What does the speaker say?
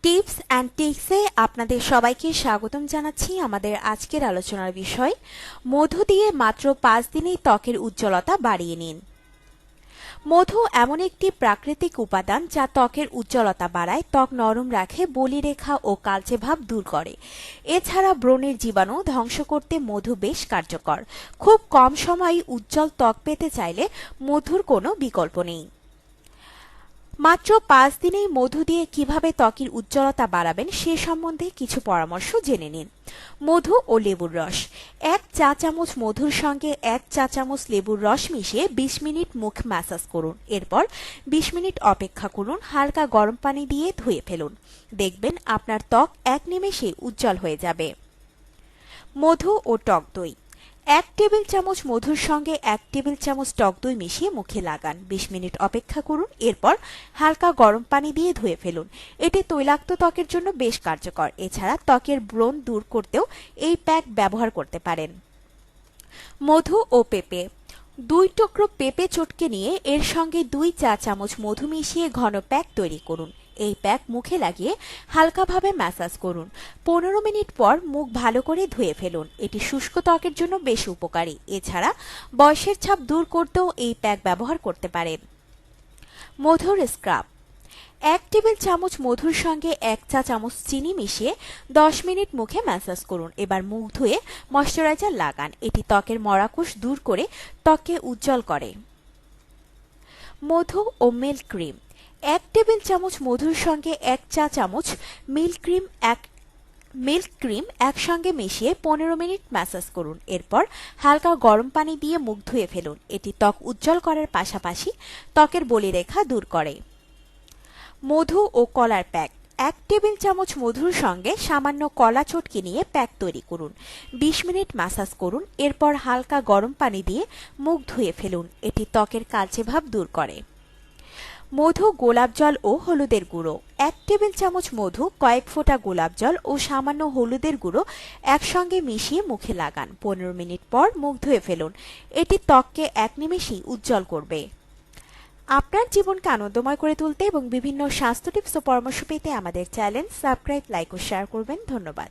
Tips and ট্রিক্সে আপনাদের সবাইকে স্বাগতম জানাচ্ছি। আমাদের আজকের আলোচনার বিষয়, মধু দিয়ে মাত্র 5 দিনেই ত্বকের উজ্জ্বলতা বাড়িয়ে নিন। মধু এমন একটি প্রাকৃতিক উপাদান যা ত্বকের উজ্জ্বলতা বাড়ায়, ত্বক নরম রাখে, বলিরেখা ও কালচে ভাব দূর করে। এছাড়া ব্রণের জীবাণু ধ্বংস করতে মধু বেশ কার্যকর। খুব কম সময়ে উজ্জ্বল ত্বক পেতে চাইলে মধুর কোনো বিকল্প নেই। মাত্র 5 দিনেই মধু দিয়ে কিভাবে ত্বকের উজ্জ্বলতা বাড়াবেন সে সম্বন্ধে কিছু পরামর্শ জেনে নিন। মধু ও লেবুর রস। 1 চা চামচ মধুর সঙ্গে 1 চা চামচ লেবুর রস মিশিয়ে 20 মিনিট মুখ ম্যাসাজ করুন। এরপর 20 মিনিট অপেক্ষা করুন। হালকা গরম পানি দিয়ে ধুয়ে ফেলুন। দেখবেন আপনার ত্বক এক নিমেষে উজ্জ্বল হয়ে যাবে। মধু ও টক দই। 1 টেবিল চামচ মধুর সঙ্গে 1 টেবিল চামচ টক দই মিশিয়ে মুখে লাগান। 20 মিনিট অপেক্ষা করুন। এরপর হালকা গরম পানি দিয়ে ধুয়ে ফেলুন। এটি তৈলাক্ত ত্বকের জন্য বেশ কার্যকর। এছাড়া ত্বকের ব্রণ দূর করতেও এই প্যাক ব্যবহার করতে পারেন। মধু ও পেঁপে। 2 টুকরো পেঁপে চটকে নিয়ে এর সঙ্গে 2 চা চামচ মধু মিশিয়ে ঘন প্যাক তৈরি করুন। এই প্যাক মুখে লাগিয়ে হালকাভাবে ম্যাসাজ করুন। 15 মিনিট পর মুখ ভালো করে ধুয়ে ফেলুন। এটি শুষ্ক ত্বকের জন্য বেশ উপকারী। এছাড়া বয়সের ছাপ দূর করতেও এই প্যাক ব্যবহার করতে পারেন। মধুর স্ক্রাব। 1 টেবিল চামচ মধুর সঙ্গে 1 চা চামচ চিনি মিশিয়ে 10 মিনিট মুখে ম্যাসাজ করুন। এবার মুখ ধুয়ে ময়শ্চারাইজার লাগান। এটি ত্বকের মরাকুশ দূর করে ত্বককে উজ্জ্বল করে। মধু ও মিল্ক ক্রিম। 1 টেবিল চামচ মধুর সঙ্গে 1 চা চামচ মিল্ক ক্রিম একসঙ্গে মিশিয়ে 15 মিনিট ম্যাসাজ করুন। এরপর হালকা গরম পানি দিয়ে মুখ ধুয়ে ফেলুন। এটি ত্বক উজ্জ্বল করার পাশাপাশি ত্বকের বলিরেখা দূর করে। মধু ও কলার প্যাক। 1 টেবিল চামচ মধুর সঙ্গে সামান্য কলা চটকে নিয়ে প্যাক তৈরি করুন। 20 মিনিট ম্যাসাজ করুন। এরপর হালকা গরম পানি দিয়ে মুখ ধুয়ে ফেলুন। এটি ত্বকের কালচে ভাব দূর করে। মধু, গোলাপ জল ও হলুদের গুঁড়ো। 1 টেবিল চামচ মধু, কয়েক ফোঁটা গোলাপ জল ও সামান্য হলুদের গুঁড়ো একসঙ্গে মিশিয়ে মুখে লাগান। 15 মিনিট পর মুখ ধুয়ে ফেলুন। এটি ত্বককে এক নিমেষেই উজ্জ্বল করবে। আপনার জীবনকে আনন্দময় করে তুলতে এবং বিভিন্ন স্বাস্থ্য টিপস ও পরামর্শ পেতে আমাদের চ্যানেল সাবস্ক্রাইব, লাইক ও শেয়ার করবেন। ধন্যবাদ।